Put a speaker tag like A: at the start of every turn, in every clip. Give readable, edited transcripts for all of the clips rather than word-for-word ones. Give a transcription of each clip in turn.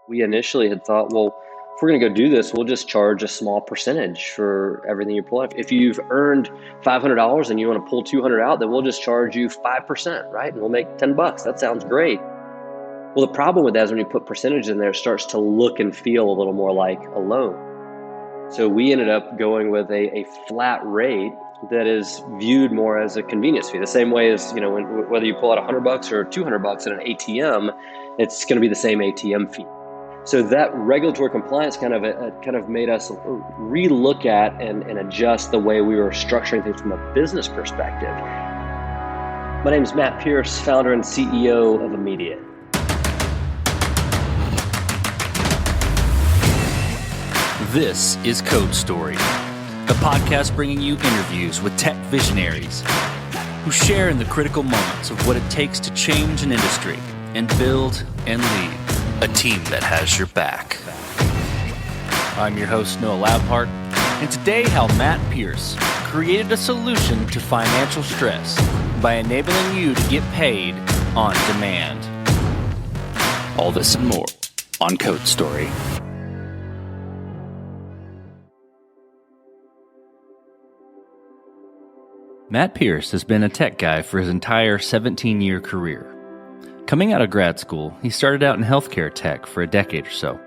A: We initially had thought, well, if we're going to go do this, we'll just charge a small percentage for everything you pull out. If you've earned $500 and you want to pull 200 out, then we'll just charge you 5%, right? And we'll make $10. That sounds great. Well, the problem with that is when you put percentage in there, it starts to look and feel a little more like a loan. So we ended up going with a flat rate that is viewed more as a convenience fee. The same way as, whether you pull out $100 or $200 at an ATM, it's going to be the same ATM fee. So that regulatory compliance kind of made us relook at and adjust the way we were structuring things from a business perspective. My name is Matt Pierce, founder and CEO of Immediate.
B: This is Code Story, a podcast bringing you interviews with tech visionaries who share in the critical moments of what it takes to change an industry and build and lead a team that has your back. I'm your host, Noah Loudpart, and today how Matt Pierce created a solution to financial stress by enabling you to get paid on demand. All this and more on Code Story. Matt Pierce has been a tech guy for his entire 17-year career. Coming out of grad school, he started out in healthcare tech for a decade or so.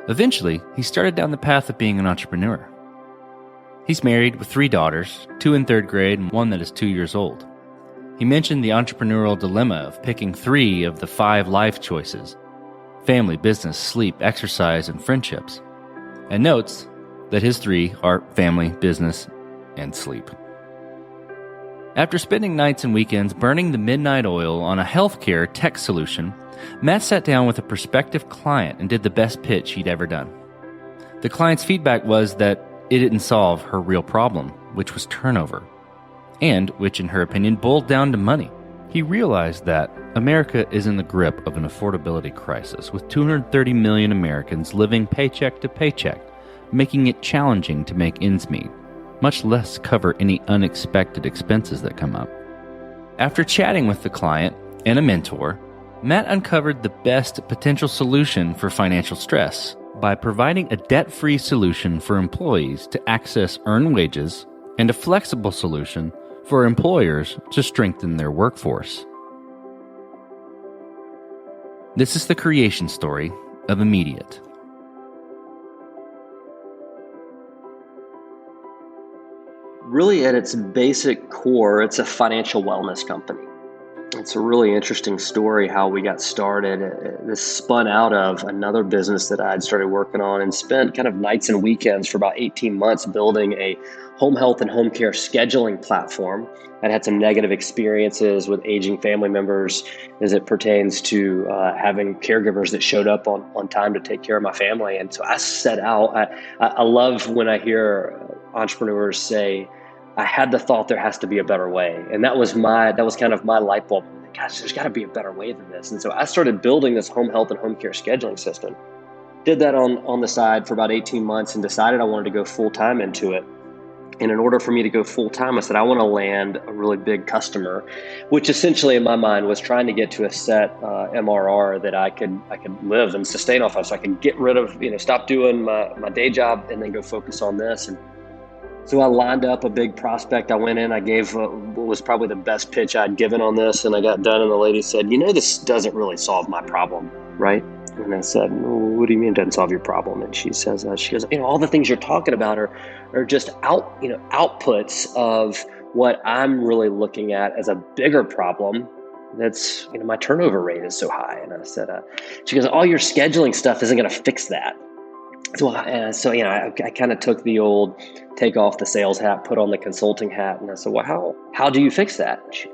B: Eventually, he started down the path of being an entrepreneur. He's married with 3 daughters, 2 in 3rd grade and 1 that is 2 years old. He mentioned the entrepreneurial dilemma of picking 3 of the 5 life choices: family, business, sleep, exercise, and friendships, and notes that his 3 are family, business, and sleep. After spending nights and weekends burning the midnight oil on a healthcare tech solution, Matt sat down with a prospective client and did the best pitch he'd ever done. The client's feedback was that it didn't solve her real problem, which was turnover, and which, in her opinion, boiled down to money. He realized that America is in the grip of an affordability crisis, with 230 million Americans living paycheck to paycheck, making it challenging to make ends meet, much less cover any unexpected expenses that come up. After chatting with the client and a mentor, Matt uncovered the best potential solution for financial stress by providing a debt-free solution for employees to access earned wages and a flexible solution for employers to strengthen their workforce. This is the creation story of Immediate.
A: Really, at its basic core, it's a financial wellness company. It's a really interesting story how we got started. This spun out of another business that I'd started working on and spent kind of nights and weekends for about 18 months building a home health and home care scheduling platform. I'd had some negative experiences with aging family members as it pertains to having caregivers that showed up on time to take care of my family. And so I set out. I love when I hear entrepreneurs say, I had the thought there has to be a better way. And that was kind of my light bulb. Gosh, there's got to be a better way than this. And so I started building this home health and home care scheduling system. Did that on the side for about 18 months and decided I wanted to go full time into it. And in order for me to go full time, I said, I want to land a really big customer, which essentially in my mind was trying to get to a set MRR that I could live and sustain off of. So I could get rid of, stop doing my day job and then go focus on this. And so I lined up a big prospect. I went in, I gave what was probably the best pitch I'd given on this. And I got done and the lady said, this doesn't really solve my problem, right? And I said, what do you mean it doesn't solve your problem? And she says, all the things you're talking about are just outputs of what I'm really looking at as a bigger problem. That's, my turnover rate is so high. And I said, she goes, all your scheduling stuff isn't going to fix that. So I kind of took the old take off the sales hat, put on the consulting hat. And I said, well, how do you fix that? And she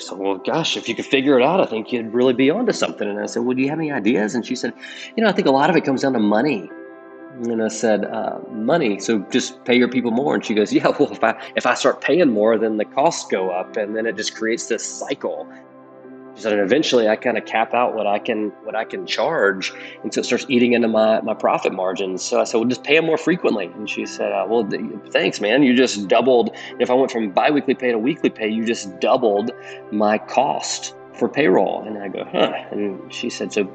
A: said, well, gosh, if you could figure it out, I think you'd really be onto something. And I said, well, do you have any ideas? And she said, I think a lot of it comes down to money. And I said, money, so just pay your people more. And she goes, yeah, well, if I start paying more, then the costs go up. And then it just creates this cycle. She said, and eventually I kind of cap out what I can charge. And so it starts eating into my profit margins. So I said, well, just pay them more frequently. And she said, well, thanks, man. You just doubled. If I went from biweekly pay to weekly pay, you just doubled my cost for payroll. And I go, huh. And she said, so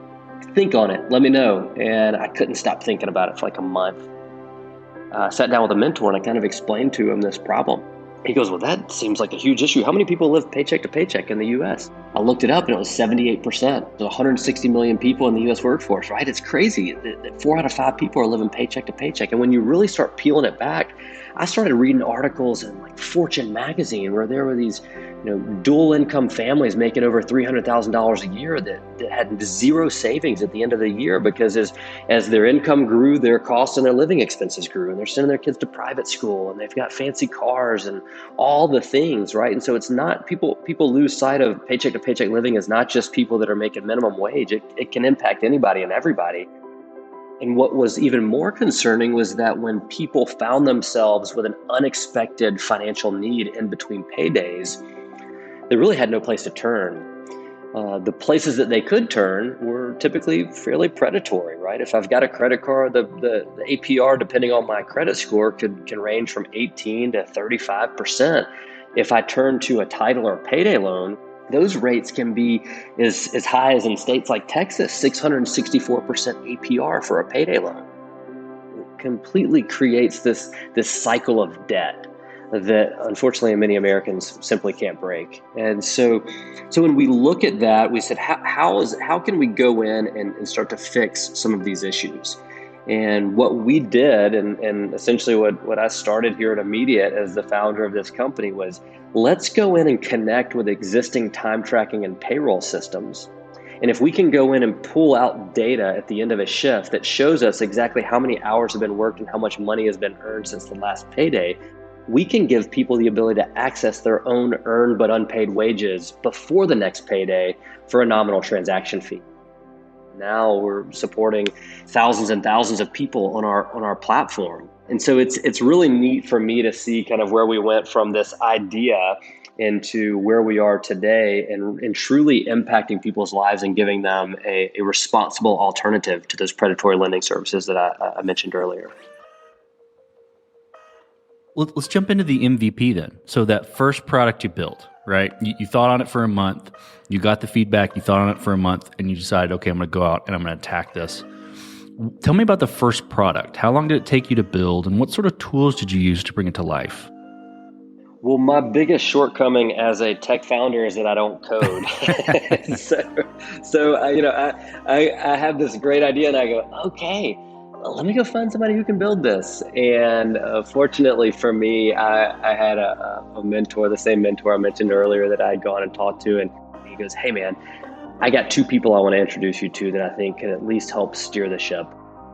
A: Think on it. Let me know. And I couldn't stop thinking about it for like a month. I sat down with a mentor and I kind of explained to him this problem. He goes, well, that seems like a huge issue. How many people live paycheck to paycheck in the US? I looked it up and it was 78%. There's 160 million people in the US workforce, right? It's crazy that 4 out of 5 people are living paycheck to paycheck. And when you really start peeling it back, I started reading articles in like Fortune magazine where there were these dual income families making over $300,000 a year that had zero savings at the end of the year because as their income grew, their costs and their living expenses grew, and they're sending their kids to private school and they've got fancy cars and all the things, right? And so it's not people lose sight of paycheck to paycheck living is not just people that are making minimum wage. It can impact anybody and everybody. And what was even more concerning was that when people found themselves with an unexpected financial need in between paydays, they really had no place to turn. The places that they could turn were typically fairly predatory, right? If I've got a credit card, the APR, depending on my credit score, can range from 18 to 35%. If I turn to a title or payday loan, those rates can be as high as in states like Texas, 664% APR for a payday loan. It completely creates this cycle of debt that unfortunately many Americans simply can't break. And so when we look at that, we said, how can we go in and start to fix some of these issues? And what we did, and essentially what I started here at Immediate as the founder of this company was, let's go in and connect with existing time tracking and payroll systems. And if we can go in and pull out data at the end of a shift that shows us exactly how many hours have been worked and how much money has been earned since the last payday, we can give people the ability to access their own earned but unpaid wages before the next payday for a nominal transaction fee. Now we're supporting thousands and thousands of people on our platform. And so it's really neat for me to see kind of where we went from this idea into where we are today and truly impacting people's lives and giving them a responsible alternative to those predatory lending services that I mentioned earlier.
B: Let's jump into the MVP then. So that first product you built, right? You thought on it for a month, you got the feedback, you thought on it for a month, and you decided, okay, I'm going to go out and I'm going to attack this. Tell me about the first product. How long did it take you to build, and what sort of tools did you use to bring it to life?
A: Well, my biggest shortcoming as a tech founder is that I don't code. so I have this great idea and I go, okay, let me go find somebody who can build this. And fortunately for me, I had a mentor, the same mentor I mentioned earlier that I had gone and talked to. And he goes, hey man, I got 2 people I want to introduce you to that I think can at least help steer the ship.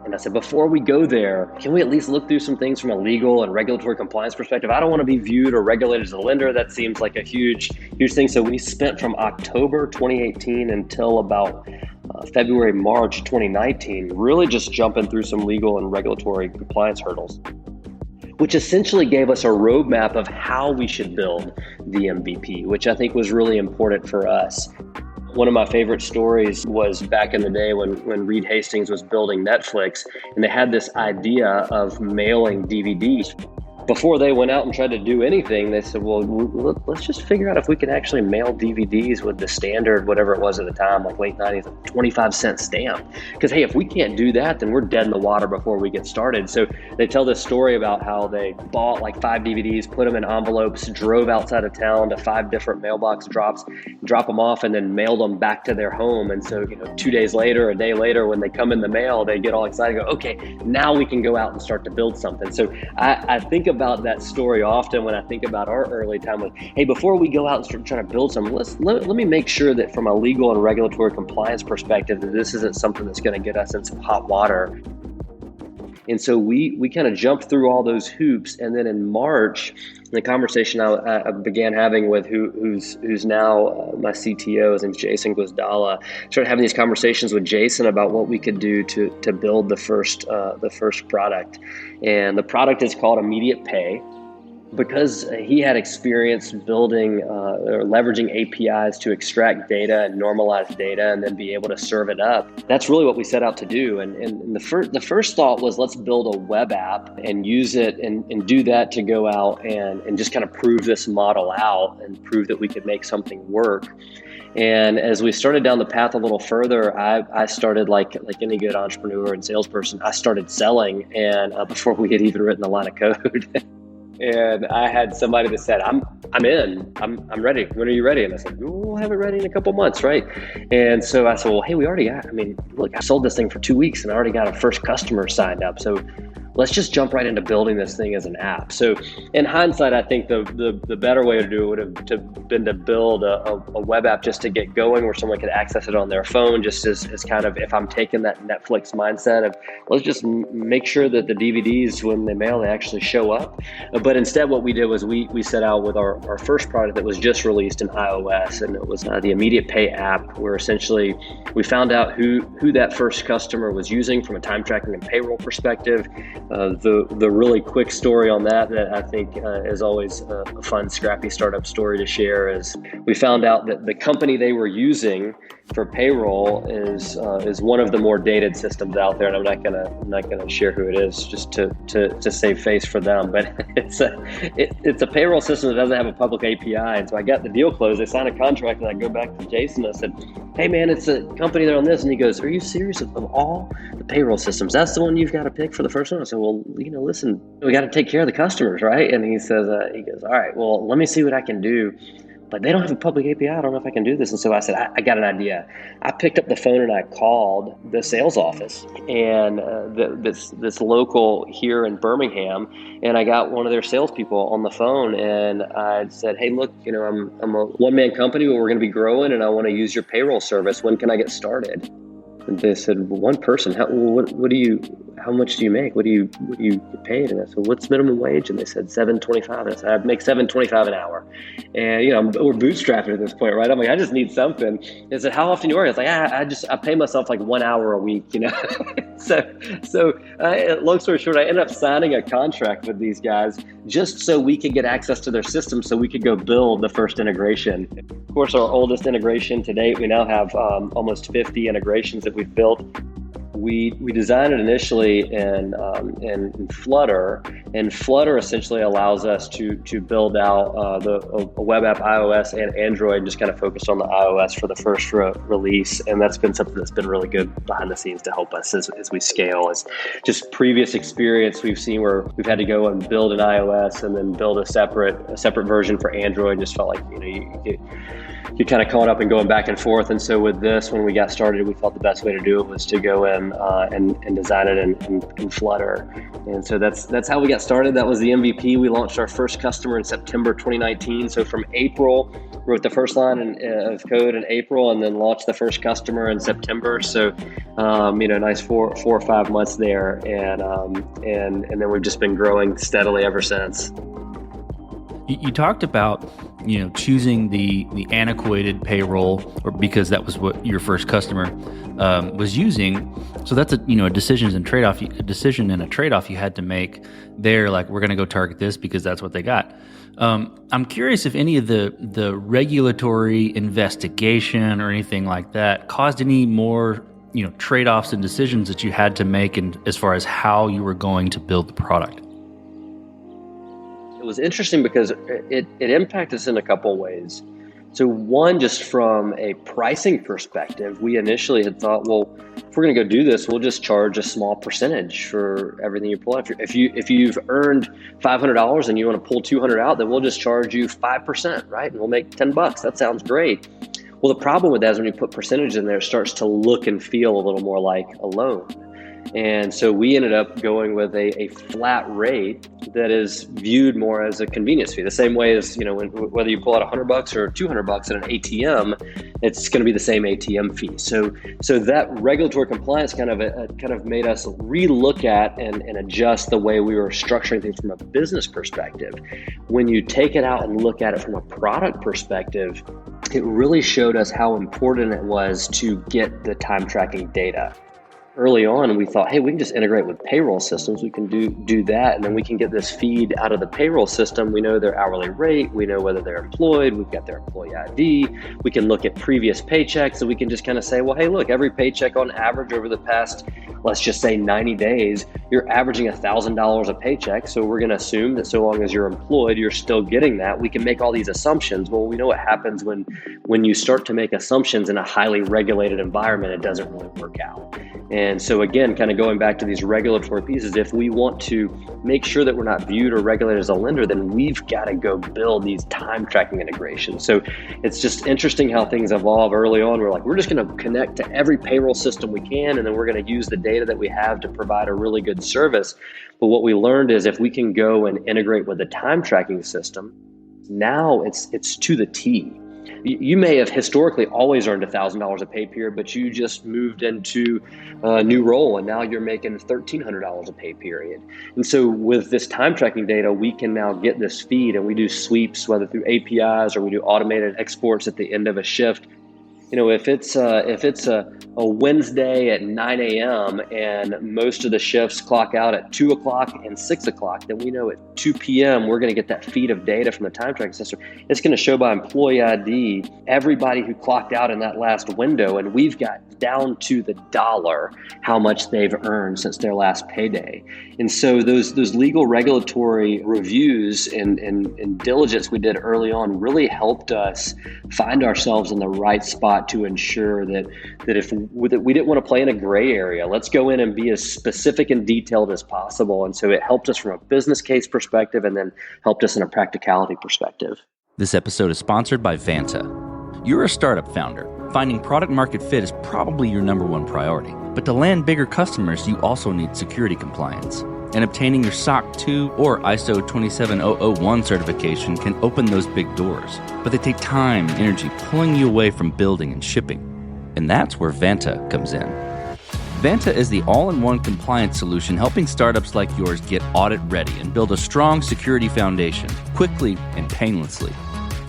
A: And I said, before we go there, can we at least look through some things from a legal and regulatory compliance perspective? I don't want to be viewed or regulated as a lender. That seems like a huge thing. So we spent from October 2018 until about February, March 2019, really just jumping through some legal and regulatory compliance hurdles, which essentially gave us a roadmap of how we should build the MVP, which I think was really important for us. One of my favorite stories was back in the day when Reed Hastings was building Netflix, and they had this idea of mailing DVDs. Before they went out and tried to do anything, they said, well, let's just figure out if we can actually mail DVDs with the standard, whatever it was at the time, like late 90s, 25-cent stamp. Because, hey, if we can't do that, then we're dead in the water before we get started. So they tell this story about how they bought like 5 DVDs, put them in envelopes, drove outside of town to 5 different mailbox drops, drop them off, and then mailed them back to their home. And so, 2 days later, a day later, when they come in the mail, they get all excited and go, okay, now we can go out and start to build something. So I think about that story often when I think about our early time with, hey, before we go out and start trying to build something, let me make sure that from a legal and regulatory compliance perspective that this isn't something that's going to get us in some hot water. And so we kind of jumped through all those hoops. And then in March, the conversation I began having with who's now my CTO, his name's Jason Gwizdala, started having these conversations with Jason about what we could do to build the first product. And the product is called Immediate Pay. Because he had experience building or leveraging APIs to extract data and normalize data and then be able to serve it up. That's really what we set out to do. And the first thought was, let's build a web app and use it and do that to go out and just kind of prove this model out and prove that we could make something work. And as we started down the path a little further, I started like any good entrepreneur and salesperson, I started selling, and before we had even written a line of code. And I had somebody that said, I'm in, I'm ready. When are you ready? And I said, we'll have it ready in a couple months, right? And so I said, well, hey, look, I sold this thing for 2 weeks and I already got a first customer signed up. So let's just jump right into building this thing as an app. So in hindsight, I think the better way to do it would have been to build a web app just to get going, where someone could access it on their phone, just as kind of, if I'm taking that Netflix mindset of let's just make sure that the DVDs, when they mail, they actually show up. But instead what we did was we set out with our first product that was just released in iOS, and it was the immediate pay app, where essentially we found out who that first customer was using from a time tracking and payroll perspective. The really quick story on that I think is always a fun, scrappy startup story to share is we found out that the company they were using for payroll is one of the more dated systems out there, and I'm not gonna share who it is just to save face for them. But it's a payroll system that doesn't have a public API, and so I got the deal closed. I signed a contract, and I go back to Jason. I said, "Hey man, it's a company there on this," and he goes, "Are you serious? Of all the payroll systems, that's the one you've got to pick for the first one?" I said, "Well, listen, we got to take care of the customers, right?" And he says, he goes, "All right, well, let me see what I can do. But they don't have a public API. I don't know if I can do this." And so I said, I got an idea. I picked up the phone and I called the sales office and this local here in Birmingham, and I got one of their salespeople on the phone, and I said, "Hey, look, I'm a one-man company, but we're going to be growing, and I want to use your payroll service. When can I get started?" And they said, well, "One person. How much do you make? What do you get paid?" And I said, "What's minimum wage?" And they said $7.25. And I said, "I make $7.25 an hour." And we're bootstrapping at this point, right? I'm like, I just need something. They said, "How often do you work?" I was like, I pay myself like 1 hour a week, So long story short, I ended up signing a contract with these guys just so we could get access to their system, so we could go build the first integration. Of course, our oldest integration to date, we now have almost 50 integrations that we've built. We designed it initially in Flutter, and Flutter essentially allows us to build out a web app, iOS and Android, just kind of focused on the iOS for the first release, and that's been something that's been really good behind the scenes to help us as we scale. As just previous experience we've seen where we've had to go and build an iOS and then build a separate version for Android. Just felt like you're kind of caught up and going back and forth. And so with this, when we got started, we felt the best way to do it was to go in and design it in Flutter. And so that's how we got started. That was the MVP. We launched our first customer in September 2019. So from April, wrote the first line of code in April, and then launched the first customer in September. So, nice 4 or 5 months there. And then we've just been growing steadily ever since.
B: You talked about, choosing the antiquated payroll, or because that was what your first customer was using. So that's a decision and a trade-off you had to make there. Like, we're going to go target this because that's what they got. I'm curious if any of the regulatory investigation or anything like that caused any more trade-offs and decisions that you had to make, and as far as how you were going to build the product.
A: It was interesting because it impacted us in a couple of ways. So one, just from a pricing perspective, we initially had thought, well, if we're going to go do this, we'll just charge a small percentage for everything you pull out. If you've earned $500 and you want to pull $200 out, then we'll just charge you 5%, right? And we'll make $10. That sounds great. Well, the problem with that is when you put percentage in there, it starts to look and feel a little more like a loan. And so we ended up going with a flat rate that is viewed more as a convenience fee. The same way as, whether you pull out $100 or $200 at an ATM, it's going to be the same ATM fee. So that regulatory compliance kind of made us relook at and adjust the way we were structuring things from a business perspective. When you take it out and look at it from a product perspective, it really showed us how important it was to get the time tracking data. early on, we thought, hey, we can just integrate with payroll systems. We can do that, and then we can get this feed out of the payroll system. We know their hourly rate. We know whether they're employed. We've got their employee ID. We can look at previous paychecks, so we can just kind of say, well, hey, look, every paycheck on average over the past, let's just say 90 days, you're averaging $1,000 a paycheck. So we're going to assume that so long as you're employed, you're still getting that. We can make all these assumptions. Well, we know what happens when you start to make assumptions in a highly regulated environment. It doesn't really work out. And so again, kind of going back to these regulatory pieces, if we want to make sure that we're not viewed or regulated as a lender, then we've got to go build these time tracking integrations. So it's just interesting how things evolve early on. We're like, we're just going to connect to every payroll system we can, and then we're going to use the data that we have to provide a really good service. But what we learned is if we can go and integrate with the time tracking system, now it's to the T. You may have historically always earned $1,000 a pay period, but you just moved into a new role and now you're making $1,300 a pay period. And so with this time tracking data, we can now get this feed, and we do sweeps, whether through APIs or we do automated exports at the end of a shift. You know, if it's a Wednesday at 9 a.m. and most of the shifts clock out at 2 o'clock and 6 o'clock, then we know at 2 p.m. we're going to get that feed of data from the time tracking system. It's going to show by employee ID everybody who clocked out in that last window, and we've got down to the dollar how much they've earned since their last payday. And so those legal regulatory reviews and diligence we did early on really helped us find ourselves in the right spot to ensure that if we didn't want to play in a gray area, let's go in and be as specific and detailed as possible. And so it helped us from a business case perspective and then helped us in a practicality perspective.
B: This episode is sponsored by Vanta. You're a startup founder. Finding product market fit is probably your number one priority. But to land bigger customers, you also need security compliance. And obtaining your SOC 2 or ISO 27001 certification can open those big doors. But they take time and energy, pulling you away from building and shipping. And that's where Vanta comes in. Vanta is the all-in-one compliance solution helping startups like yours get audit ready and build a strong security foundation quickly and painlessly.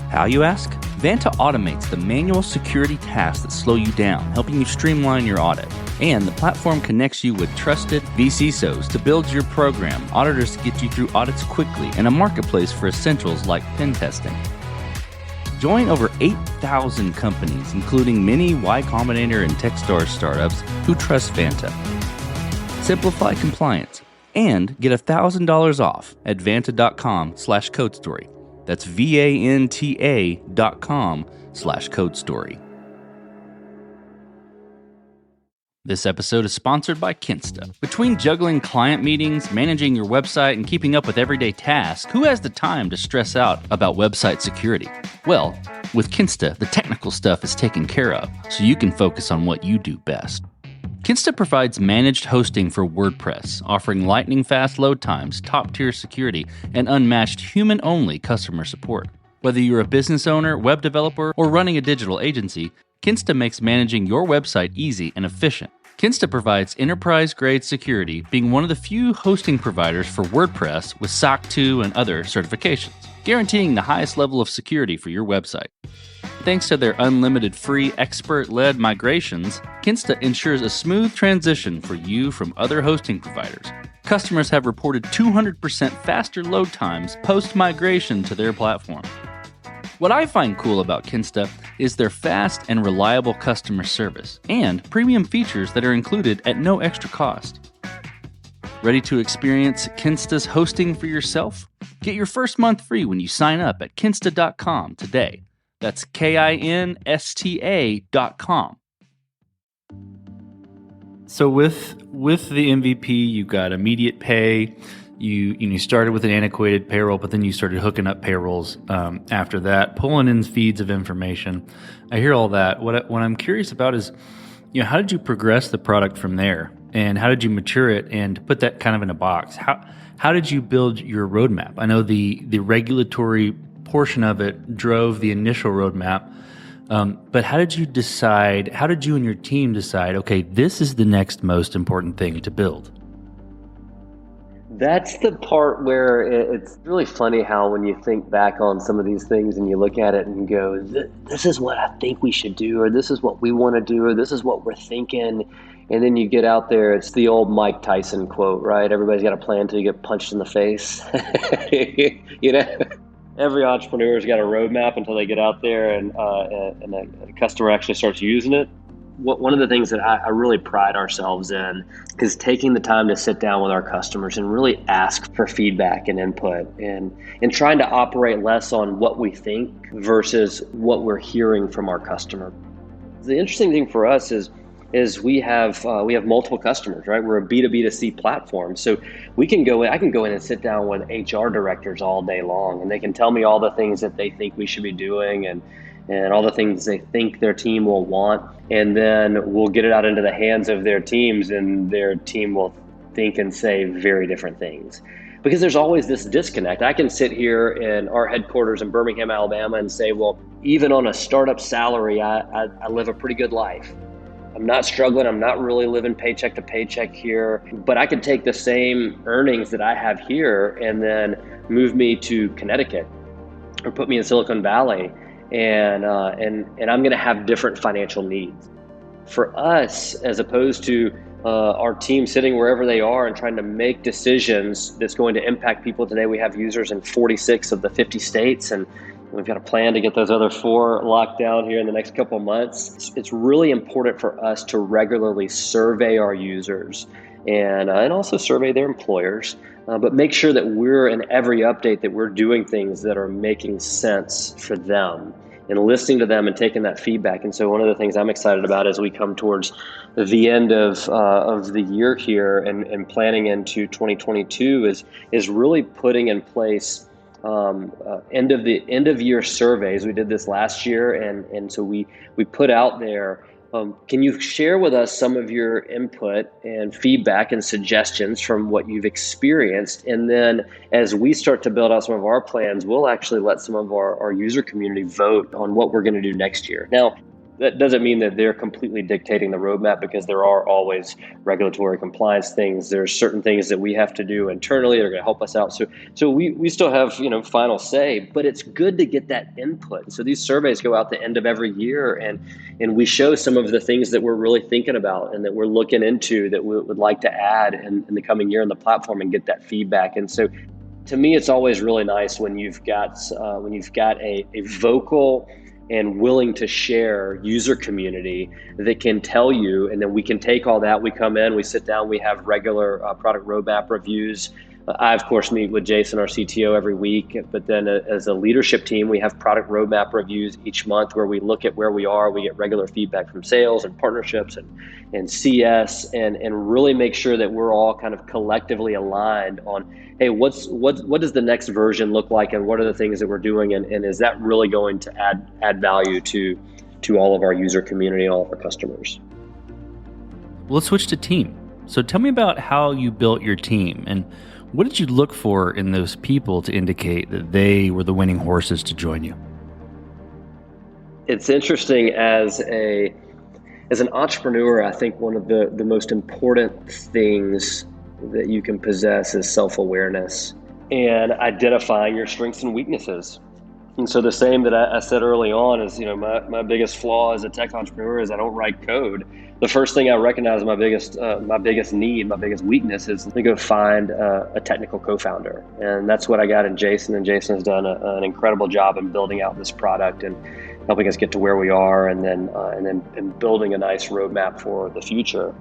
B: How, you ask? Vanta automates the manual security tasks that slow you down, helping you streamline your audit. And the platform connects you with trusted vCISOs to build your program, auditors to get you through audits quickly, and a marketplace for essentials like pen testing. Join over 8,000 companies, including many Y Combinator and Techstars startups who trust Vanta. Simplify compliance and get $1,000 off at vanta.com/codestory. That's vanta.com/codestory. This episode is sponsored by Kinsta. Between juggling client meetings, managing your website, and keeping up with everyday tasks, who has the time to stress out about website security? Well, with Kinsta, the technical stuff is taken care of, so you can focus on what you do best. Kinsta provides managed hosting for WordPress, offering lightning-fast load times, top-tier security, and unmatched human-only customer support. Whether you're a business owner, web developer, or running a digital agency, Kinsta makes managing your website easy and efficient. Kinsta provides enterprise-grade security, being one of the few hosting providers for WordPress with SOC 2 and other certifications, guaranteeing the highest level of security for your website. Thanks to their unlimited free expert-led migrations, Kinsta ensures a smooth transition for you from other hosting providers. Customers have reported 200% faster load times post-migration to their platform. What I find cool about Kinsta is their fast and reliable customer service and premium features that are included at no extra cost. Ready to experience Kinsta's hosting for yourself? Get your first month free when you sign up at kinsta.com today. That's KINSTA.com. So with the MVP, you got immediate pay. You started with an antiquated payroll, but then you started hooking up payrolls after that, pulling in feeds of information. I hear all that. What I'm curious about is, how did you progress the product from there, and how did you mature it and put that kind of in a box? How did you build your roadmap? I know the regulatory portion of it drove the initial roadmap, but how did you decide? How did you and your team decide? Okay, this is the next most important thing to build.
A: That's the part where it's really funny how when you think back on some of these things and you look at it and go, this is what I think we should do, or this is what we want to do, or this is what we're thinking. And then you get out there, it's the old Mike Tyson quote, right? Everybody's got a plan until you get punched in the face. You know, every entrepreneur's got a roadmap until they get out there and a customer actually starts using it. One of the things that I really pride ourselves in is taking the time to sit down with our customers and really ask for feedback and input and trying to operate less on what we think versus what we're hearing from our customer. The interesting thing for us is we have multiple customers, right? We're a B2B2C platform. So I can go in and sit down with HR directors all day long, and they can tell me all the things that they think we should be doing and all the things they think their team will want. And then we'll get it out into the hands of their teams, and their team will think and say very different things. Because there's always this disconnect. I can sit here in our headquarters in Birmingham, Alabama and say, well, even on a startup salary, I live a pretty good life. I'm not struggling. I'm not really living paycheck to paycheck here, but I could take the same earnings that I have here and then move me to Connecticut or put me in Silicon Valley, and I'm going to have different financial needs. For us, as opposed to our team sitting wherever they are and trying to make decisions that's going to impact people today, we have users in 46 of the 50 states, and we've got a plan to get those other 4 locked down here in the next couple of months. It's really important for us to regularly survey our users and also survey their employers, but make sure that we're in every update that we're doing things that are making sense for them and listening to them and taking that feedback. And so one of the things I'm excited about as we come towards the end of the year here and planning into 2022 is really putting in place end of year surveys. We did this last year, and so we put out there. Can you share with us some of your input and feedback and suggestions from what you've experienced? And then as we start to build out some of our plans, we'll actually let some of our user community vote on what we're going to do next year. Now, that doesn't mean that they're completely dictating the roadmap, because there are always regulatory compliance things. There's certain things that we have to do internally that are going to help us out. So we still have final say, but it's good to get that input. So these surveys go out the end of every year, and we show some of the things that we're really thinking about and that we're looking into that we would like to add in the coming year in the platform and get that feedback. And so to me, it's always really nice when you've got a vocal and willing to share user community that can tell you, and then we can take all that, we come in, we sit down, we have regular product roadmap reviews. I, of course, meet with Jason, our CTO, every week, but then as a leadership team, we have product roadmap reviews each month where we look at where we are. We get regular feedback from sales and partnerships and CS, and really make sure that we're all kind of collectively aligned on, hey, what does the next version look like, and what are the things that we're doing, and is that really going to add value to all of our user community and all of our customers?
B: Well, let's switch to team. So tell me about how you built your team, and what did you look for in those people to indicate that they were the winning horses to join you?
A: It's interesting, as an entrepreneur, I think one of the most important things that you can possess is self-awareness and identifying your strengths and weaknesses. And so the same that I said early on is, my biggest flaw as a tech entrepreneur is I don't write code. The first thing I recognize my biggest need, my biggest weakness is to go find a technical co-founder. And that's what I got in Jason. And Jason has done an incredible job in building out this product and helping us get to where we are, and then building a nice roadmap for the future.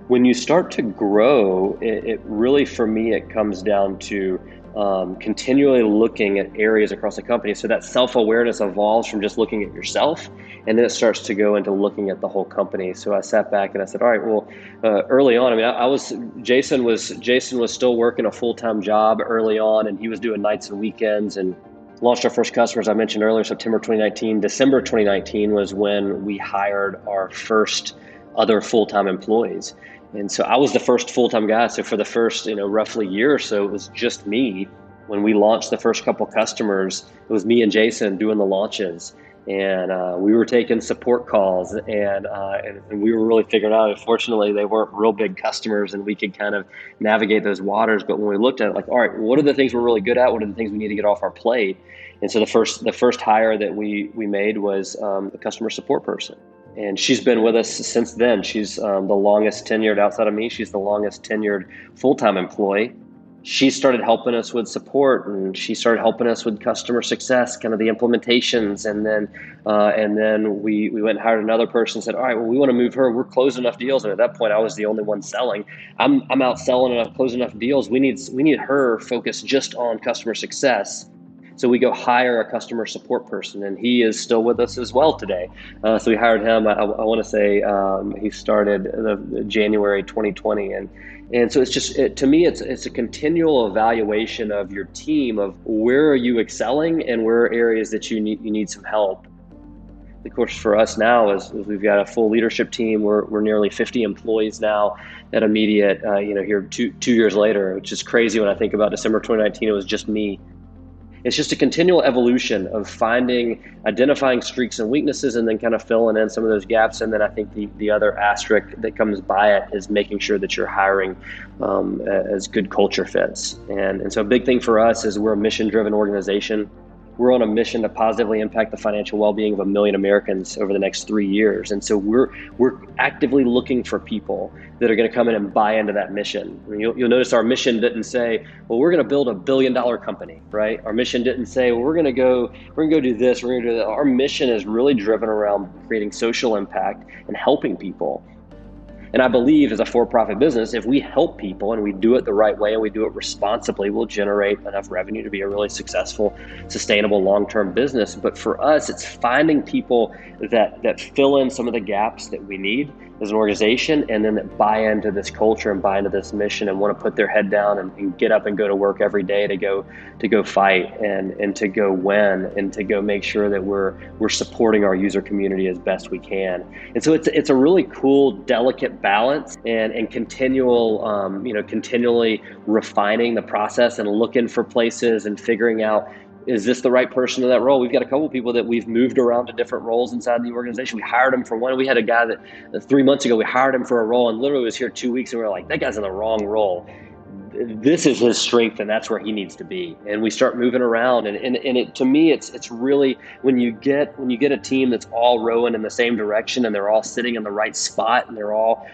A: When you start to grow, it really, for me, it comes down to continually looking at areas across the company. So that self-awareness evolves from just looking at yourself, and then it starts to go into looking at the whole company. So I sat back and I said, all right, well, early on, Jason was still working a full-time job early on, and he was doing nights and weekends, and launched our first customers. I mentioned earlier, September 2019. December 2019 was when we hired our first other full-time employees. And so I was the first full-time guy. So for the first, roughly year or so, it was just me. When we launched the first couple customers, it was me and Jason doing the launches. And we were taking support calls, and we were really figuring out. Unfortunately, they weren't real big customers, and we could kind of navigate those waters. But when we looked at it, all right, what are the things we're really good at? What are the things we need to get off our plate? And so the first hire that we made was a customer support person. And she's been with us since then. She's the longest tenured outside of me. She's the longest tenured full-time employee. She started helping us with support, and she started helping us with customer success, kind of the implementations. And then we went and hired another person and said, all right, well, we want to move her. We're closing enough deals. And at that point, I was the only one selling. I'm out selling enough, closing enough deals. We need her focused just on customer success. So we go hire a customer support person, and he is still with us as well today. So we hired him. I want to say he started the January 2020, and so it's just to me it's a continual evaluation of your team of where are you excelling and where are areas that you need some help. Of course, for us now is we've got a full leadership team. We're nearly 50 employees now at Immediate. Here two years later, which is crazy when I think about December 2019. It was just me. It's just a continual evolution of identifying streaks and weaknesses, and then kind of filling in some of those gaps. And then I think the other asterisk that comes by it is making sure that you're hiring as good culture fits. And so a big thing for us is we're a mission-driven organization. We're on a mission to positively impact the financial well-being of 1 million Americans over the next 3 years. And so we're actively looking for people that are going to come in and buy into that mission. I mean, you'll notice our mission didn't say, well, we're going to build $1 billion company, right? Our mission didn't say, well, we're going to go do this, we're going to do that. Our mission is really driven around creating social impact and helping people. And I believe as a for-profit business, if we help people and we do it the right way and we do it responsibly, we'll generate enough revenue to be a really successful, sustainable, long-term business. But for us, it's finding people that fill in some of the gaps that we need as an organization, and then that buy into this culture and buy into this mission and want to put their head down and get up and go to work every day to go fight and to go win and to go make sure that we're supporting our user community as best we can. And so it's a really cool, delicate balance and continual, continually refining the process and looking for places and figuring out, is this the right person in that role? We've got a couple of people that we've moved around to different roles inside the organization. We hired him for one. We had a guy that 3 months ago, we hired him for a role and literally was here 2 weeks, and we were like, that guy's in the wrong role. This is his strength, and that's where he needs to be. And we start moving around, and it, to me, it's really when you get a team that's all rowing in the same direction and they're all sitting in the right spot and they're all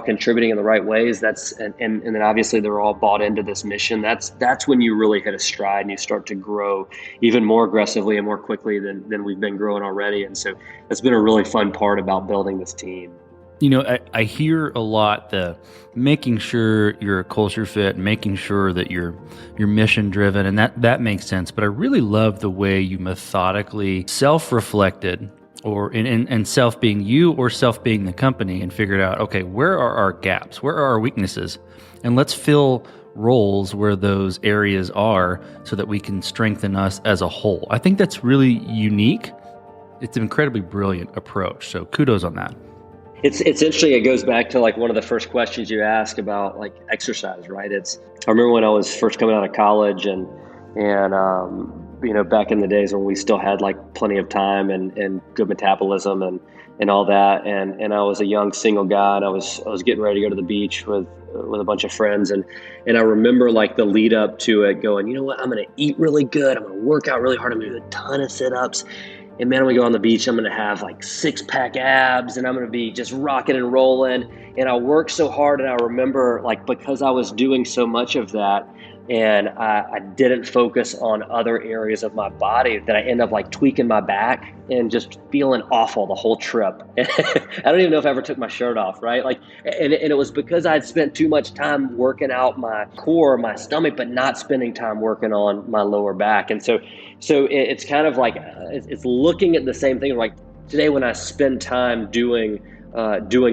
A: contributing in the right ways. And then obviously they're all bought into this mission. That's when you really hit a stride and you start to grow even more aggressively and more quickly than we've been growing already. And so that's been a really fun part about building this team.
B: I hear a lot the making sure you're a culture fit, making sure that you're mission driven, and that makes sense. But I really love the way you methodically self-reflected, and self being you or self being the company, and figured out, okay, where are our gaps? Where are our weaknesses? And let's fill roles where those areas are so that we can strengthen us as a whole. I think that's really unique. It's an incredibly brilliant approach. So kudos on that.
A: It's interesting. It goes back to like one of the first questions you ask about like exercise, right? I remember when I was first coming out of college and back in the days when we still had like plenty of time and good metabolism and all that. And I was a young single guy, and I was getting ready to go to the beach with a bunch of friends. And I remember like the lead up to it going, you know what, I'm going to eat really good. I'm going to work out really hard. I'm going to do a ton of sit-ups. And man, when we go on the beach, I'm going to have like 6-pack abs, and I'm going to be just rocking and rolling. And I worked so hard. And I remember like, because I was doing so much of that, and I didn't focus on other areas of my body, that I end up like tweaking my back and just feeling awful the whole trip. I don't even know if I ever took my shirt off, right? Like, and it was because I'd spent too much time working out my core, my stomach, but not spending time working on my lower back. And so it's kind of like, it's looking at the same thing. Like today, when I spend time doing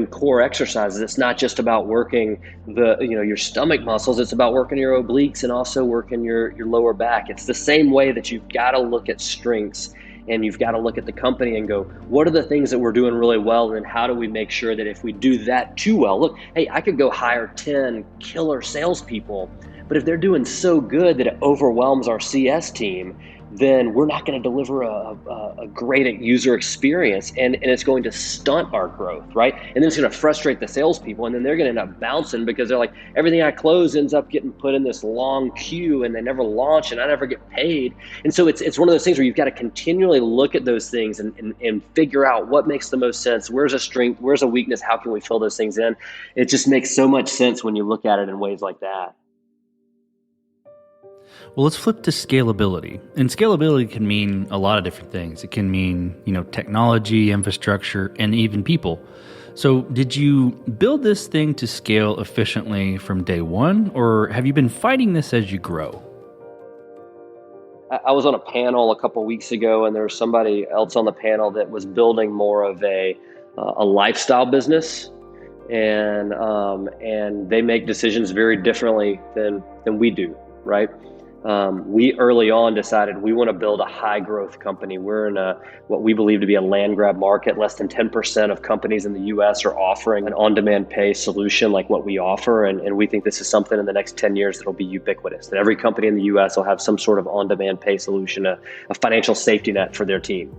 A: core exercises, it's not just about working your stomach muscles. It's about working your obliques and also working your lower back. It's the same way that you've got to look at strengths, and you've got to look at the company and go, what are the things that we're doing really well, and how do we make sure that if we do that too well, look, hey, I could go hire 10 killer salespeople, but if they're doing so good that it overwhelms our CS team, then we're not going to deliver a great user experience, and it's going to stunt our growth, right? And then it's going to frustrate the salespeople, and then they're going to end up bouncing because they're like, everything I close ends up getting put in this long queue, and they never launch, and I never get paid. And so it's one of those things where you've got to continually look at those things and figure out what makes the most sense. Where's a strength? Where's a weakness? How can we fill those things in? It just makes so much sense when you look at it in ways like that.
B: Well, let's flip to scalability. And scalability can mean a lot of different things. It can mean, technology, infrastructure, and even people. So did you build this thing to scale efficiently from day one, or have you been fighting this as you grow?
A: I was on a panel a couple of weeks ago, and there was somebody else on the panel that was building more of a lifestyle business, and they make decisions very differently than we do, right? We early on decided we want to build a high growth company. We're in what we believe to be a land grab market. Less than 10% of companies in the US are offering an on-demand pay solution like what we offer. And we think this is something in the next 10 years that'll be ubiquitous, that every company in the US will have some sort of on-demand pay solution, a financial safety net for their team.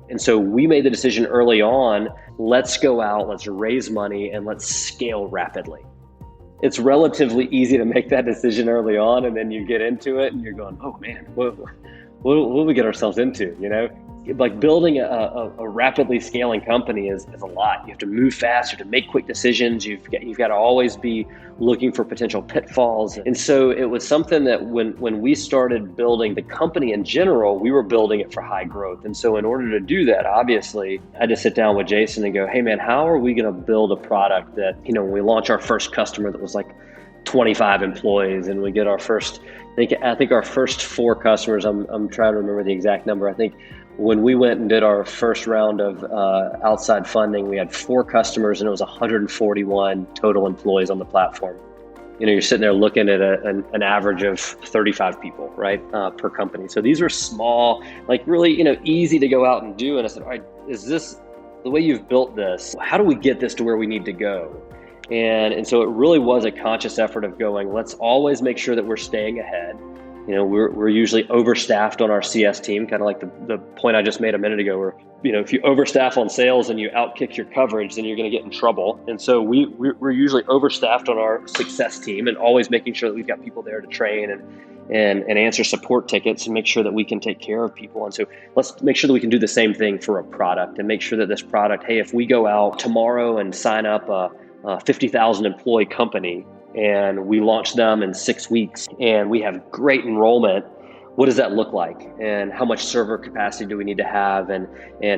A: And so we made the decision early on, let's go out, let's raise money, and let's scale rapidly. It's relatively easy to make that decision early on, and then you get into it and you're going, oh man, what do we get ourselves into? Like building a rapidly scaling company is a lot. You have to move fast, you have to make quick decisions, you've got to always be looking for potential pitfalls. And so it was something that when we started building the company in general, we were building it for high growth. And so in order to do that, obviously, I had to sit down with Jason and go, hey man, how are we going to build a product that, when we launch our first customer that was like 25 employees, and we get our first, I think our first 4 customers, I'm trying to remember the exact number. I think when we went and did our first round of outside funding, we had 4 customers and it was 141 total employees on the platform. You're sitting there looking at an average of 35 people, right, per company. So these are small, like really, easy to go out and do. And I said, all right, is this the way you've built this? How do we get this to where we need to go? And so it really was a conscious effort of going, let's always make sure that we're staying ahead. We're usually overstaffed on our CS team, kind of like the point I just made a minute ago, where, if you overstaff on sales and you outkick your coverage, then you're going to get in trouble. And so we're usually overstaffed on our success team, and always making sure that we've got people there to train and answer support tickets and make sure that we can take care of people. And so let's make sure that we can do the same thing for a product, and make sure that this product, hey, if we go out tomorrow and sign up a 50,000 employee company, and we launch them in 6 weeks, and we have great enrollment, what does that look like? And how much server capacity do we need to have? And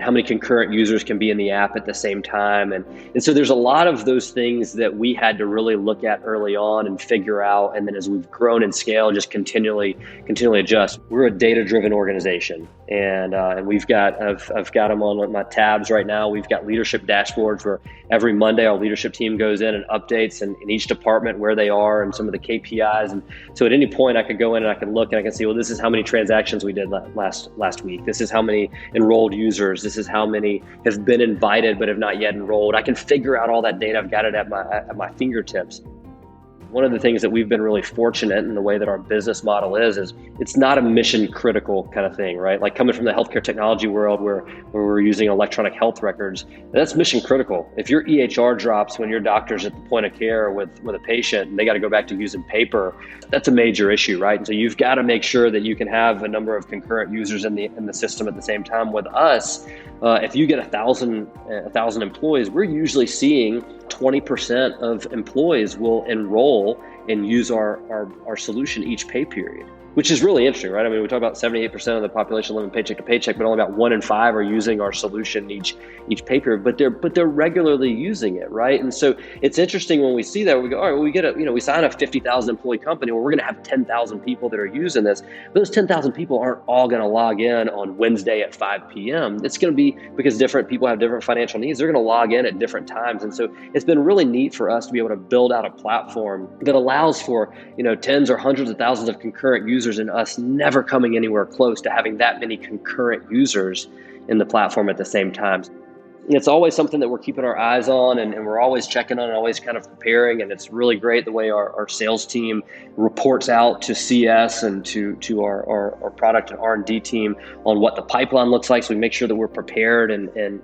A: how many concurrent users can be in the app at the same time? And so there's a lot of those things that we had to really look at early on and figure out. And then as we've grown and scaled, just continually adjust. We're a data-driven organization. And I've got them on my tabs right now. We've got leadership dashboards where every Monday our leadership team goes in and updates in each department where they are and some of the KPIs. And so at any point I could go in and I can look and I can see, well, this is how many transactions we did last week. This is how many enrolled users. This is how many have been invited but have not yet enrolled. I can figure out all that data. I've got it at my fingertips. One of the things that we've been really fortunate in the way that our business model is it's not a mission critical kind of thing, right? Like coming from the healthcare technology world where we're using electronic health records, that's mission critical. If your EHR drops when your doctor's at the point of care with a patient and they got to go back to using paper, that's a major issue, right? And so you've got to make sure that you can have a number of concurrent users in the system at the same time. With us, if you get 1,000 employees, we're usually seeing 20% of employees will enroll and use our solution each pay period, which is really interesting, right? I mean, we talk about 78% of the population living paycheck to paycheck, but only about 1 in 5 are using our solution each pay period. But they're regularly using it, right? And so it's interesting when we see that. We go, all right, well, we sign a 50,000 employee company. Well, we're going to have 10,000 people that are using this. But those 10,000 people aren't all going to log in on Wednesday at 5 p.m. It's going to be because different people have different financial needs. They're going to log in at different times, and so it's been really neat for us to be able to build out a platform that allows for tens or hundreds of thousands of concurrent users, and us never coming anywhere close to having that many concurrent users in the platform at the same time. it's always something that we're keeping our eyes on, and we're always checking on and always kind of preparing. And it's really great the way our sales team reports out to CS and to our product and R&D team on what the pipeline looks like. So we make sure that we're prepared and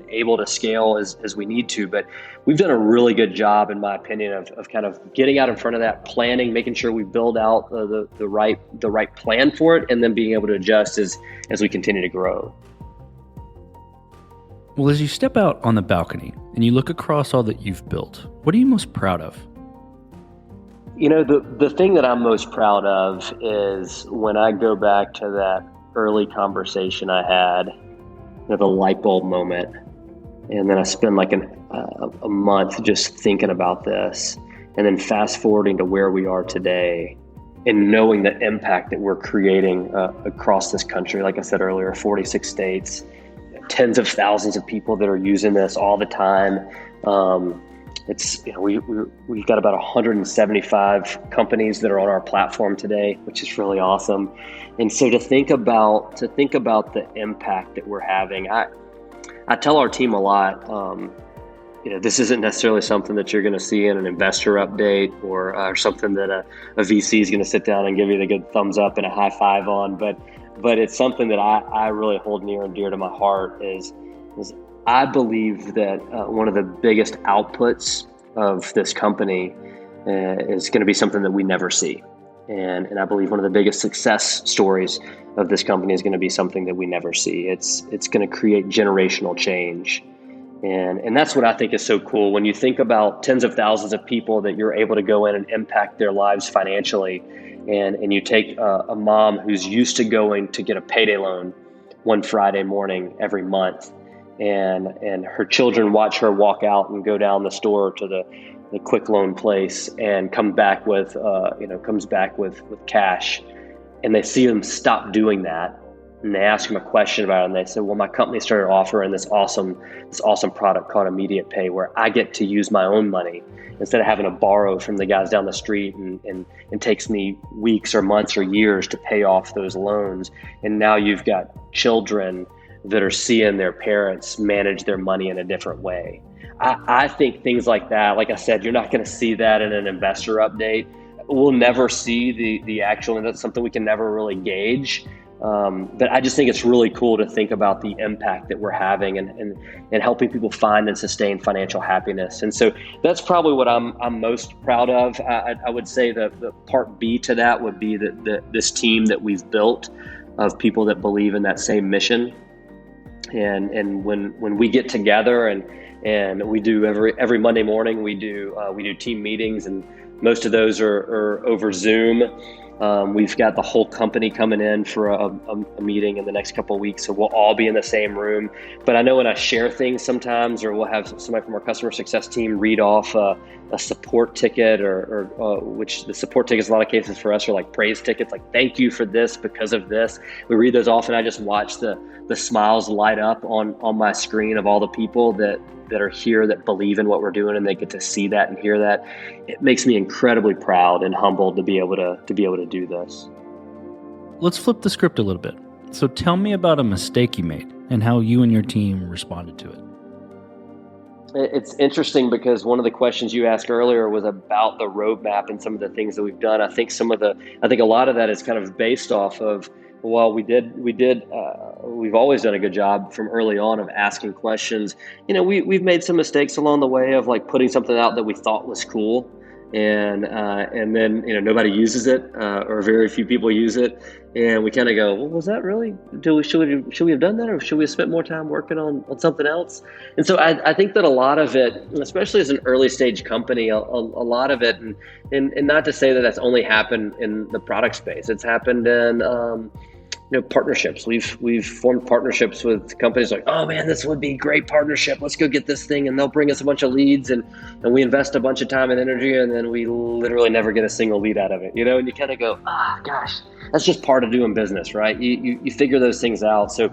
A: able to scale as we need to. But we've done a really good job, in my opinion, of kind of getting out in front of that, planning, making sure we build out the right plan for it, and then being able to adjust as we continue to grow.
B: Well, as you step out on the balcony and you look across all that you've built, what are you most proud of?
A: The thing that I'm most proud of is when I go back to that early conversation I had, the light bulb moment, and then I spend like a month just thinking about this, and then fast forwarding to where we are today and knowing the impact that we're creating across this country. Like I said earlier, 46 states, tens of thousands of people that are using this all the time. We've got about 175 companies that are on our platform today, which is really awesome. And so to think about the impact that we're having, I tell our team a lot. This isn't necessarily something that you're going to see in an investor update or something that a VC is going to sit down and give you the good thumbs up and a high five on, but it's something that I really hold near and dear to my heart. Is I believe that one of the biggest outputs of this company is going to be something that we never see, and I believe one of the biggest success stories of this company is going to be something that we never see. It's going to create generational change. And that's what I think is so cool. When you think about tens of thousands of people that you're able to go in and impact their lives financially, and you take a mom who's used to going to get a payday loan one Friday morning every month, and her children watch her walk out and go down the store to the quick loan place and comes back with cash, and they see them stop doing that. And they ask him a question about it, and they said, well, my company started offering this awesome product called Immediate Pay, where I get to use my own money instead of having to borrow from the guys down the street, and it takes me weeks or months or years to pay off those loans. And now you've got children that are seeing their parents manage their money in a different way. I think things like that, like I said, you're not going to see that in an investor update. We'll never see the actual, and that's something we can never really gauge. But I just think it's really cool to think about the impact that we're having and helping people find and sustain financial happiness. And so that's probably what I'm most proud of. I would say the part B to that would be this team that we've built of people that believe in that same mission. And when we get together and we do every Monday morning, we do team meetings, and most of those are over Zoom. We've got the whole company coming in for a meeting in the next couple of weeks, so we'll all be in the same room. But I know when I share things sometimes, or we'll have somebody from our customer success team read off a support ticket, or which the support tickets in a lot of cases for us are like praise tickets, like thank you for this because of this. We read those off, and I just watch the smiles light up on my screen of all the people that are here that believe in what we're doing, and they get to see that and hear that. It makes me incredibly proud and humbled to be able to do this.
B: Let's flip the script a little bit. So tell me about a mistake you made and how you and your team responded to it.
A: It's interesting because one of the questions you asked earlier was about the roadmap and some of the things that we've done. I think a lot of that is kind of based off of, well, we've always done a good job from early on of asking questions. We've made some mistakes along the way of like putting something out that we thought was cool, and then nobody uses it, or very few people use it, and we kind of go, well, was that really? Should we have done that, or should we have spent more time working on something else? And so I think that a lot of it, especially as an early stage company, a lot of it, and not to say that that's only happened in the product space. It's happened in partnerships. We've formed partnerships with companies like, oh man, this would be a great partnership. Let's go get this thing, and they'll bring us a bunch of leads, and we invest a bunch of time and energy, and then we literally never get a single lead out of it. And you kind of go, gosh, that's just part of doing business, right? You figure those things out. So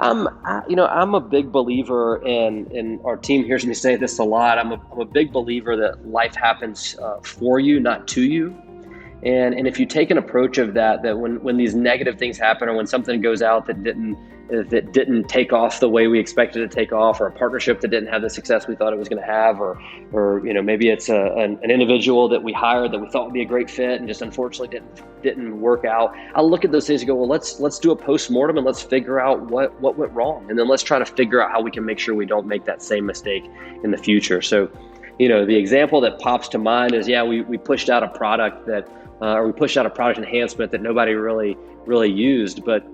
A: I'm a big believer in our team hears me say this a lot. I'm a big believer that life happens for you, not to you. And if you take an approach of that when these negative things happen, or when something goes out that didn't take off the way we expected it to take off, or a partnership that didn't have the success we thought it was going to have, or maybe it's an individual that we hired that we thought would be a great fit and just unfortunately didn't work out. I'll look at those things and go, well, let's do a post-mortem and let's figure out what went wrong, and then let's try to figure out how we can make sure we don't make that same mistake in the future. So, the example that pops to mind is, we pushed out a product or we pushed out a product enhancement that nobody really used. But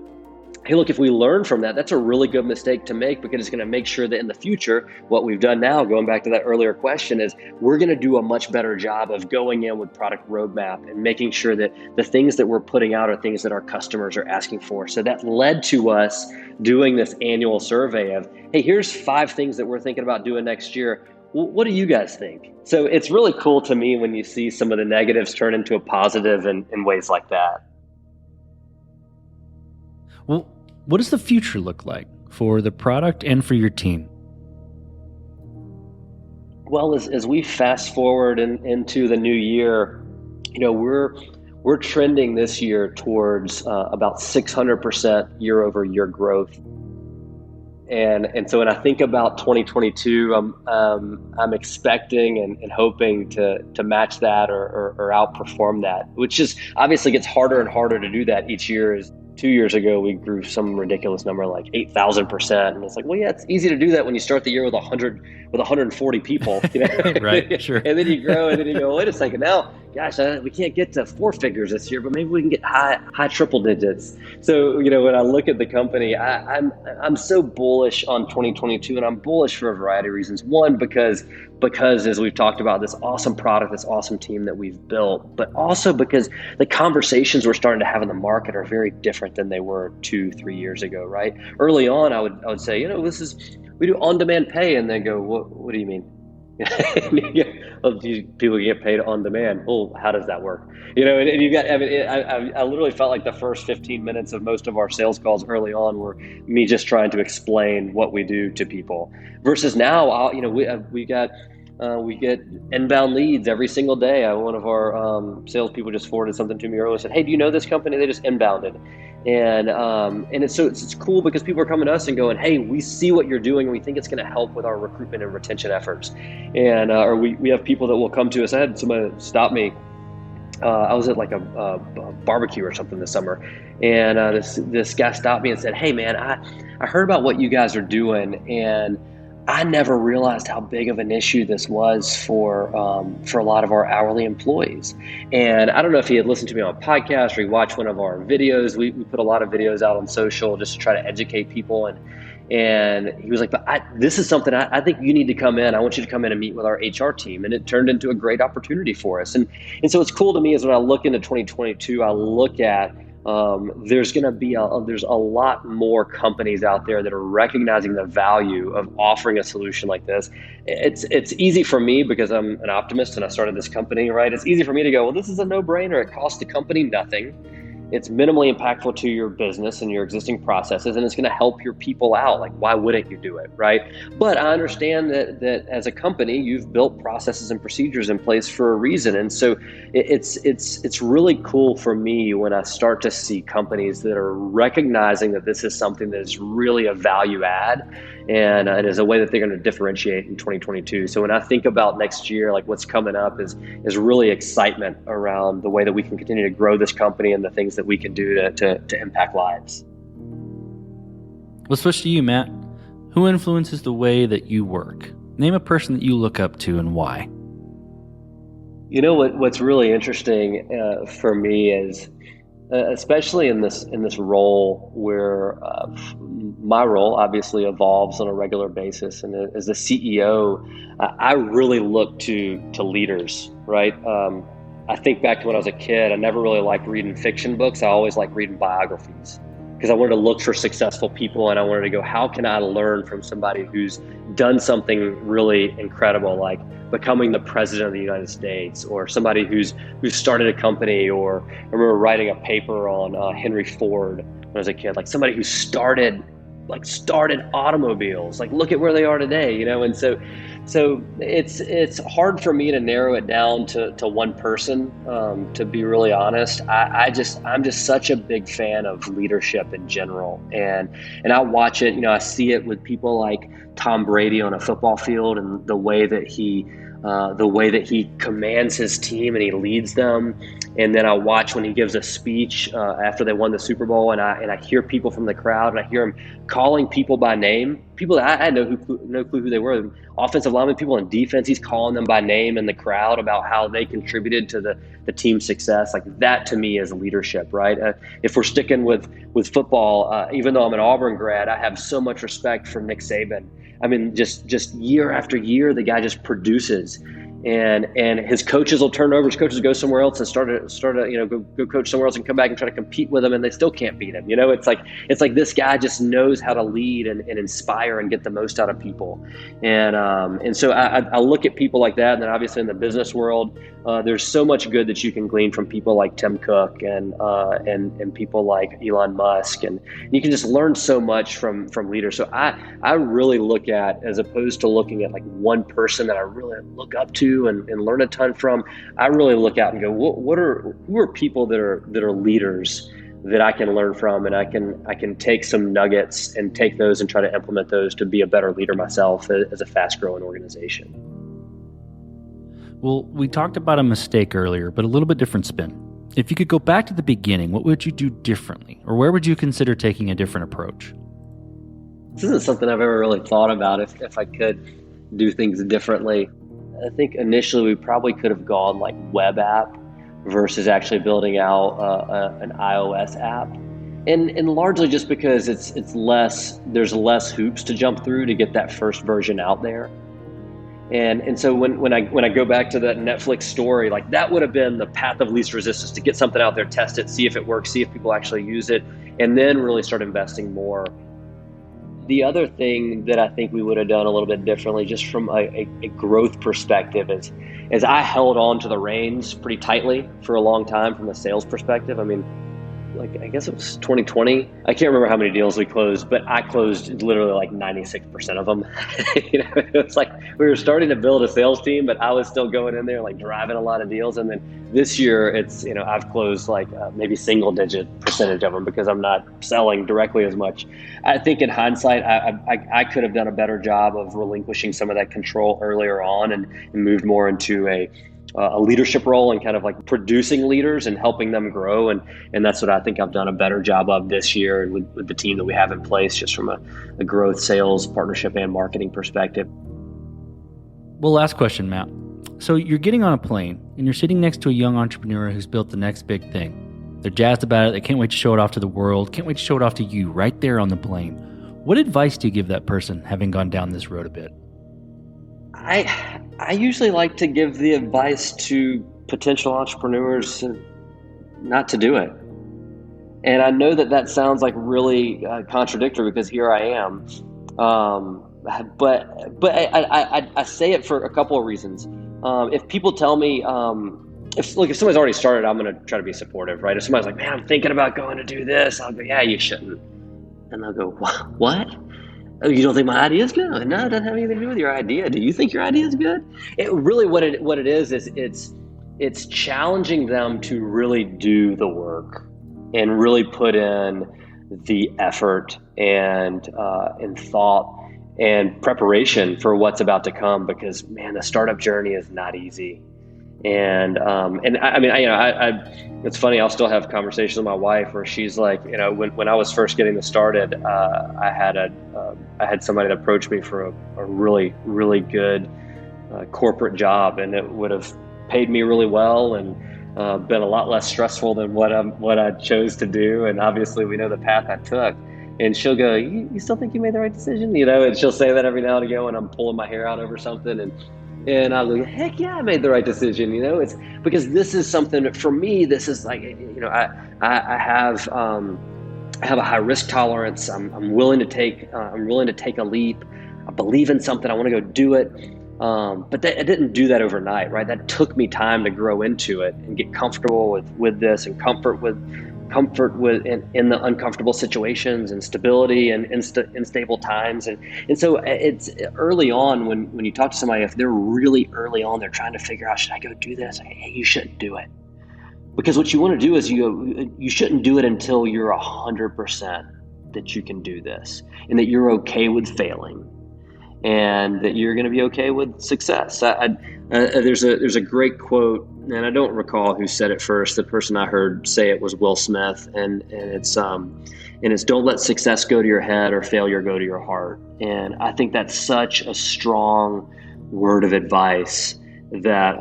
A: hey, look, if we learn from that, that's a really good mistake to make, because it's going to make sure that in the future, what we've done now, going back to that earlier question, is we're going to do a much better job of going in with product roadmap and making sure that the things that we're putting out are things that our customers are asking for. So that led to us doing this annual survey of, hey, here's 5 things that we're thinking about doing next year. What do you guys think? So it's really cool to me when you see some of the negatives turn into a positive in ways like that.
B: Well, what does the future look like for the product and for your team?
A: Well, as we fast forward into the new year, we're trending this year towards about 600% year over year growth. And so when I think about 2022, I'm expecting and hoping to match that or outperform that, which just obviously gets harder and harder to do that each year. As 2 years ago, we grew some ridiculous number like 8,000%, and it's like, well, yeah, it's easy to do that when you start the year with 140 people,
B: Right? Sure.
A: And then you grow, and then you go, wait a second, now, gosh, we can't get to 4 figures this year, but maybe we can get high triple digits. So, when I look at the company, I'm so bullish on 2022, and I'm bullish for a variety of reasons. One, because as we've talked about, this awesome product, this awesome team that we've built, but also because the conversations we're starting to have in the market are very different than they were 2-3 years ago, right? Early on, I would say, we do on-demand pay, and then go, what do you mean? Well, people get paid on demand. Well, how does that work? And you got, I literally felt like the first 15 minutes of most of our sales calls early on were me just trying to explain what we do to people, versus now, we get inbound leads every single day. One of our salespeople just forwarded something to me earlier and said, hey, do you know this company? They just inbounded. And it's cool because people are coming to us and going, hey, we see what you're doing and we think it's going to help with our recruitment and retention efforts. And or we have people that will come to us. I had somebody stop me. I was at like a barbecue or something this summer, and this guy stopped me and said, hey man, I heard about what you guys are doing, and I never realized how big of an issue this was for a lot of our hourly employees. And I don't know if he had listened to me on a podcast or he watched one of our videos. We put a lot of videos out on social just to try to educate people. And he was like, but this is something I think you need to come in. I want you to come in and meet with our HR team. And it turned into a great opportunity for us. And so it's cool to me is when I look into 2022, I look at there's going to be there's a lot more companies out there that are recognizing the value of offering a solution like this. It's easy for me because I'm an optimist and I started this company, right? It's easy for me to go, well, this is a no-brainer. It costs the company nothing. It's minimally impactful to your business and your existing processes, and it's going to help your people out. Like, why wouldn't you do it, right? But I understand that as a company, you've built processes and procedures in place for a reason, and so it's really cool for me when I start to see companies that are recognizing that this is something that is really a value add, and it is a way that they're going to differentiate in 2022. So when I think about next year, like what's coming up is really excitement around the way that we can continue to grow this company and the things that we can do to impact lives.
B: Let's switch to you, Matt. Who influences the way that you work? Name a person that you look up to and why.
A: You know what's really interesting for me is, especially in this role where my role obviously evolves on a regular basis, and as a CEO, I really look to leaders, right? I think back to when I was a kid, I never really liked reading fiction books. I always liked reading biographies because I wanted to look for successful people, and I wanted to go, how can I learn from somebody who's done something really incredible, like becoming the president of the United States, or somebody who's started a company, or I remember writing a paper on Henry Ford when I was a kid, like somebody who started like started automobiles. Like, look at where they are today, you know? And so it's hard for me to narrow it down to one person, to be really honest. I'm just such a big fan of leadership in general. And I watch it, you know, I see it with people like Tom Brady on a football field, and the way that he commands his team and he leads them. And then I watch when he gives a speech after they won the Super Bowl, and I hear people from the crowd, and I hear him calling people by name, people that I had no clue who they were, offensive linemen, people in defense. He's calling them by name in the crowd about how they contributed to the team's success. Like, that to me is leadership, right? If we're sticking with football, even though I'm an Auburn grad, I have so much respect for Nick Saban. I mean, just year after year, the guy just produces. And his coaches will turn over. His coaches go somewhere else and start go coach somewhere else and come back and try to compete with him, and they still can't beat him. You know, it's like this guy just knows how to lead and inspire and get the most out of people. And so I look at people like that, and then obviously in the business world, there's so much good that you can glean from people like Tim Cook and people like Elon Musk, and you can just learn so much from leaders. So I really look at, as opposed to looking at like one person that I really look up to and learn a ton from, I really look out and go, who are people that are leaders that I can learn from, and I can take some nuggets and take those and try to implement those to be a better leader myself as a fast growing organization.
B: Well, we talked about a mistake earlier, but a little bit different spin. If you could go back to the beginning, what would you do differently, or where would you consider taking a different approach?
A: This isn't something I've ever really thought about, if I could do things differently. I think initially we probably could have gone like web app versus actually building out an iOS app, and largely just because there's less hoops to jump through to get that first version out there. And so when I go back to that Netflix story, like, that would have been the path of least resistance, to get something out there, test it, see if it works, see if people actually use it, and then really start investing more. The other thing that I think we would have done a little bit differently, just from a growth perspective, is I held on to the reins pretty tightly for a long time from a sales perspective. I mean, like, I guess it was 2020. I can't remember how many deals we closed, but I closed literally like 96% of them. You know, it's like we were starting to build a sales team, but I was still going in there, like, driving a lot of deals. And then this year, it's, you know, I've closed like maybe single digit percentage of them because I'm not selling directly as much. I think in hindsight, I could have done a better job of relinquishing some of that control earlier on and moved more into a leadership role and kind of like producing leaders and helping them grow. And that's what I think I've done a better job of this year, and with the team that we have in place, just from a growth, sales, partnership, and marketing perspective.
B: Well, last question, Matt. So you're getting on a plane and you're sitting next to a young entrepreneur who's built the next big thing. They're jazzed about it. They can't wait to show it off to the world. Can't wait to show it off to you right there on the plane. What advice do you give that person, having gone down this road a bit?
A: I usually like to give the advice to potential entrepreneurs not to do it. And I know that sounds like really contradictory, because here I am. But I say it for a couple of reasons. If people tell me, if somebody's already started, I'm going to try to be supportive, right? If somebody's like, man, I'm thinking about going to do this, I'll go, yeah, you shouldn't. And they'll go, what? Oh, you don't think my idea is good? No, it doesn't have anything to do with your idea. Do you think your idea is good? It really, what it is it's challenging them to really do the work and really put in the effort and thought and preparation for what's about to come, because, man, the startup journey is not easy. And I mean, it's funny, I'll still have conversations with my wife where she's like, you know, when I was first getting this started, I had somebody that approached me for a really, really good corporate job, and it would have paid me really well and been a lot less stressful than what I chose to do. And obviously we know the path I took. And she'll go, you still think you made the right decision? You know, and she'll say that every now and again when I'm pulling my hair out over something. And I'll go, heck yeah, I made the right decision. You know, it's because this is something for me. This is like, you know, I have a high risk tolerance. I'm willing to take a leap. I believe in something. I want to go do it. But I didn't do that overnight, right? That took me time to grow into it and get comfortable with this and comfort with comfort with in the uncomfortable situations and stability and unstable times. And so it's early on when you talk to somebody, if they're really early on, they're trying to figure out, should I go do this? Hey, you shouldn't do it. Because what you want to do is you shouldn't do it until you're 100% that you can do this and that you're okay with failing and that you're going to be okay with success. There's a great quote, and I don't recall who said it first. The person I heard say it was Will Smith, and it's don't let success go to your head or failure go to your heart. And I think that's such a strong word of advice that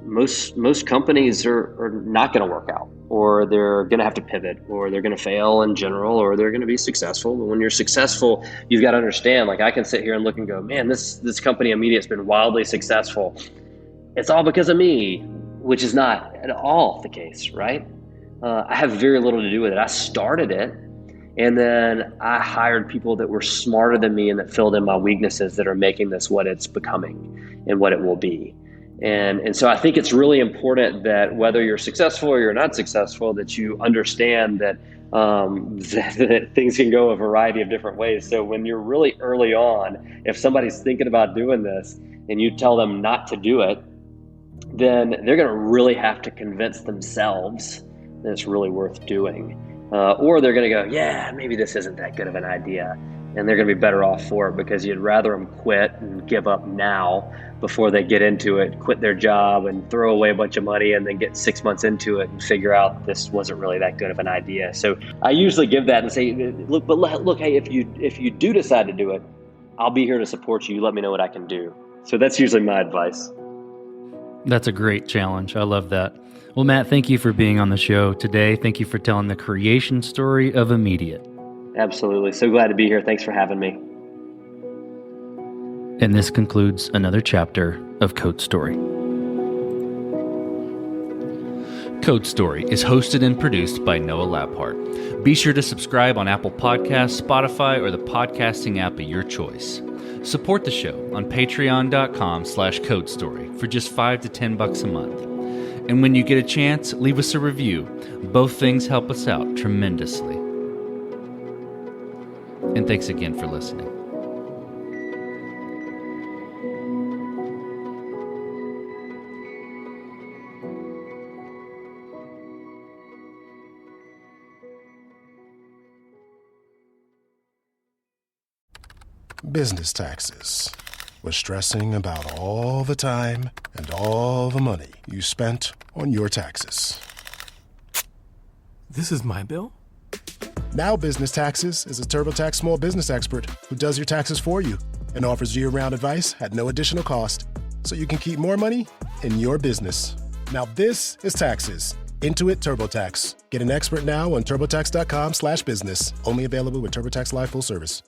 A: most companies are not going to work out, or they're going to have to pivot, or they're going to fail in general, or they're going to be successful. But when you're successful, you've got to understand, like, I can sit here and look and go, man, this company Immediate's been wildly successful. It's all because of me, which is not at all the case, right? I have very little to do with it. I started it, and then I hired people that were smarter than me and that filled in my weaknesses that are making this what it's becoming and what it will be. And so I think it's really important that whether you're successful or you're not successful, that you understand that that things can go a variety of different ways. So when you're really early on, if somebody's thinking about doing this and you tell them not to do it, then they're going to really have to convince themselves that it's really worth doing. Or they're going to go, yeah, maybe this isn't that good of an idea. And they're going to be better off for it, because you'd rather them quit and give up now before they get into it, quit their job and throw away a bunch of money and then get 6 months into it and figure out this wasn't really that good of an idea. So I usually give that and say, look, hey, if you do decide to do it, I'll be here to support you. You let me know what I can do. So that's usually my advice.
B: That's a great challenge. I love that. Well, Matt, thank you for being on the show today. Thank you for telling the creation story of Immediate.
A: Absolutely. So glad to be here. Thanks for having me.
B: And this concludes another chapter of Code Story. Code Story is hosted and produced by Noah Laphart. Be sure to subscribe on Apple Podcasts, Spotify, or the podcasting app of your choice. Support the show on patreon.com/codestory for just $5 to $10 a month. And when you get a chance, leave us a review. Both things help us out tremendously. And thanks again for listening.
C: Business taxes. Was stressing about all the time and all the money you spent on your taxes.
D: This is my bill?
C: Now Business Taxes is a TurboTax small business expert who does your taxes for you and offers year-round advice at no additional cost, so you can keep more money in your business. Now this is taxes. Intuit TurboTax. Get an expert now on TurboTax.com/business. Only available with TurboTax Live Full Service.